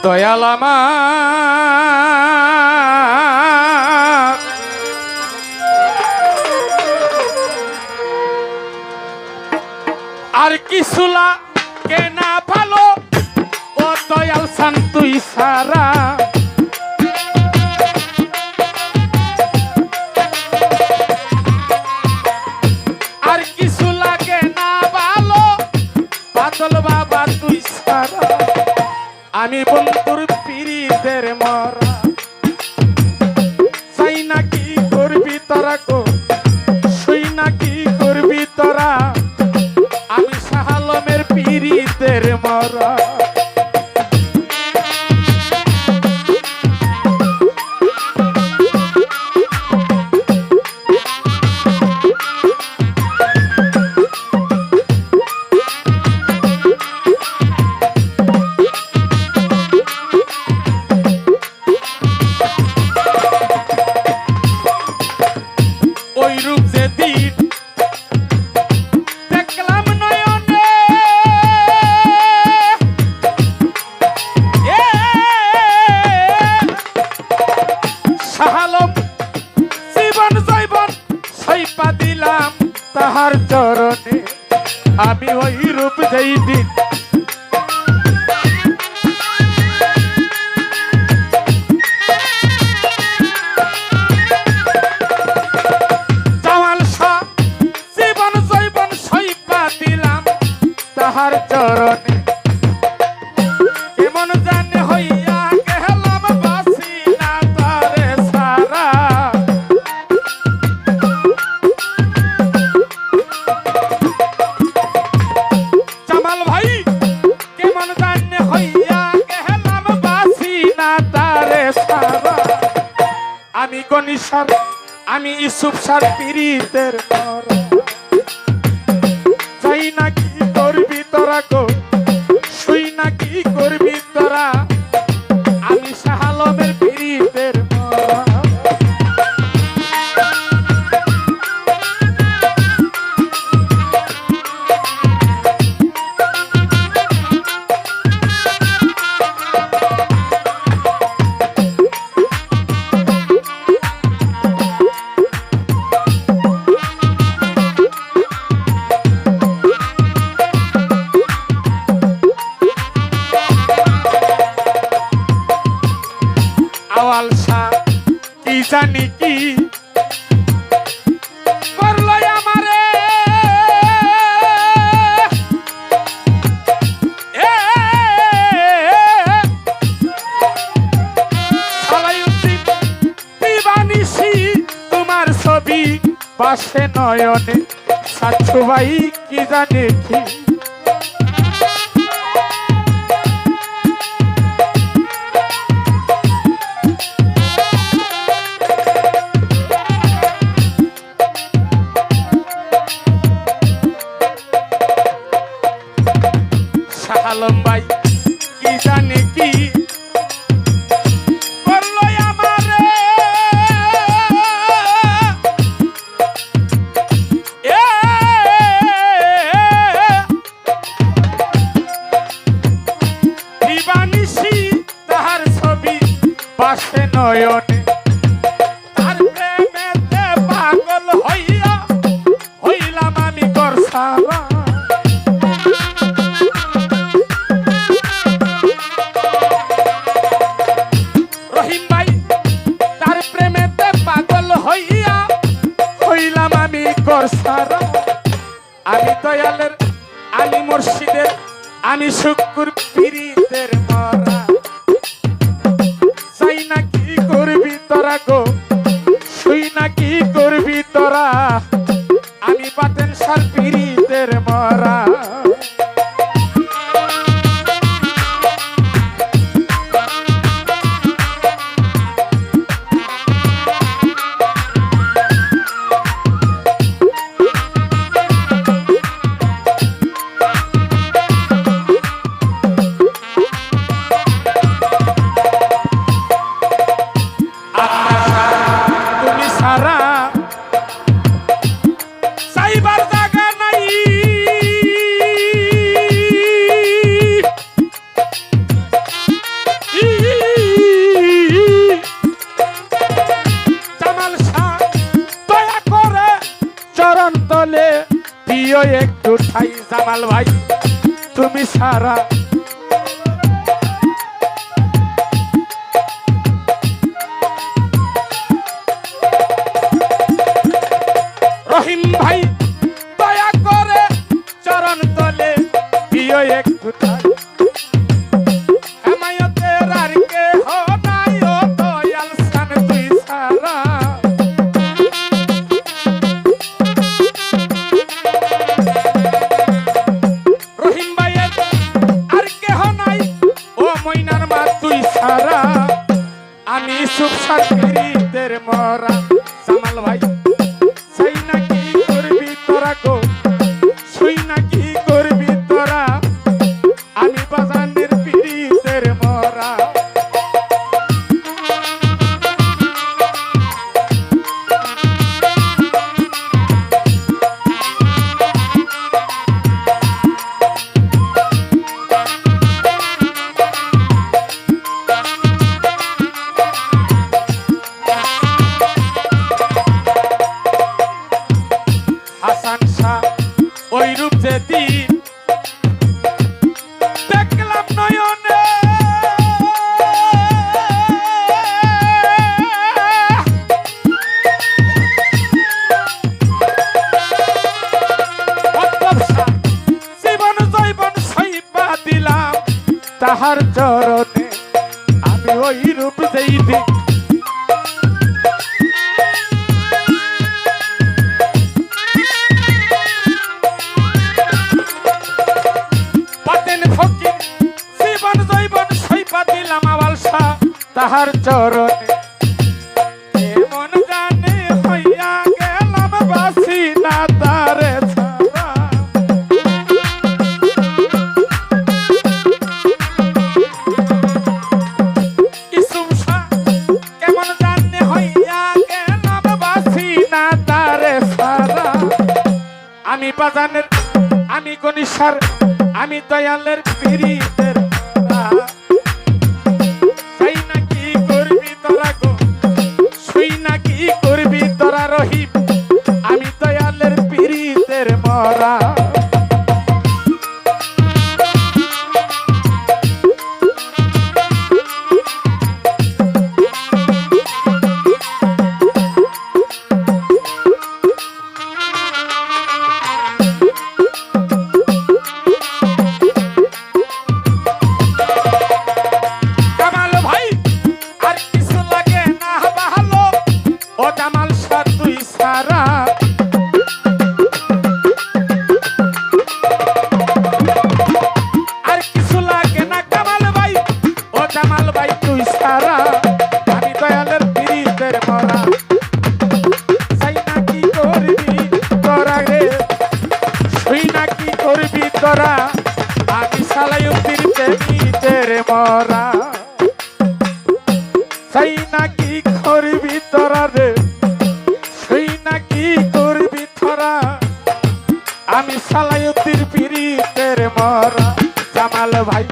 দয়াল আমার আর কিছু লাগে না ভালো ও দয়াল শান্তুই সারা আর কিছু লাগে না ভালো বাদল বাবা তুই সারা আমি বন্ধুর পিরিতের মরা চাই না কি করবি তোরা গো শুই না কি করবি তোরা আমি শাহ আলমের পিরিতের মরা তাহার চরণে আমি ওই রূপ যেই দিন জামাল শাহ জীবন জৈবন সইপা দিলাম তাহার চরণে কেমন জানে হইয়া গেলাম বাসি না তারে সারা আমি গনিশার আমি ইসুফ সার পিরিতের মরা চাই না কি করবি তোরা গো শুই না কি করবি তোরা আমি শাহ আলমের পিরিতের মরা আওয়াল শাহ কি জানি কি করলো আমারে সালাউদ্দিন দিবানিশি তোমার ছবি পাশে নয়নে সাচ্ছু ভাই কি জানি কি আলম ভাই কি জানে কি করলো আমারে দিবানিশি তাহার ছবি পাশে নয়নে তার প্রেমেতে পাগল হইয়া হইলাম আমি করসালা সারা আমি দয়ালের আমি মুর্শিদের আমি শুকুর পিরিতের মরা চাই না কি করবি তোরা গো শুই না কি করবি তোরা আমি বাতেন সার পিরিতের মরা জামাল ভাই তুমি সারা রহিম ভাই দয়া করে চরণ তলে দিও একটু ঠাই আমায়তের আর কেহ নাই ও দয়াল শান তুই সারা রহিম ভাইয়ের আর কেহ নাই ও ময়নার মা তুই সারা আমি সুখ শান্তির মরা জামাল ভাই সেই নাকি করবি তোরা গো শুই নাকি করবি তোরা আমি বাজানের পীড়িতের মরা হাসান শাহ ওই রূপ যেদিন দেখলাম নয়নে জীবন জৈবন সইবা দিলাম তাহার চরণে আমি ওই রূপ যেই দিন জীবন জৈবন সইপা দিলাম আওয়াল শাহ তাহার চরণে এমন জানে হইয়া গেলাম বাসি না তারে ছাড়া ইসুম শাহ কেমন জানে হইয়া গেলাম বাসি না তারে ছাড়া আমি বাজানের আমি গনিসার আমি দয়ালের পীড়িতের সেই নাকি করবি তোরা গো শুই নাকি করবি তোরা রহিম আমি দয়ালের পীড়িতের মরা ও জামাল শাহ তুই সারা আর কিছু লাগে না কামাল ভাই ও জামাল ভাই তুই সারা আমি দয়ালের পীড়িতের মরা সেই নাকি করবি তোরা রে শুই নাকি করবি তোরা আমি সালাইউদ্দিন পীড়িতের মরা সেই নাকি করবি তোরা রে শুই নাকি করবি তোরা আমি সালাইউদ্দিন পীড়িতের মরা জামাল ভাই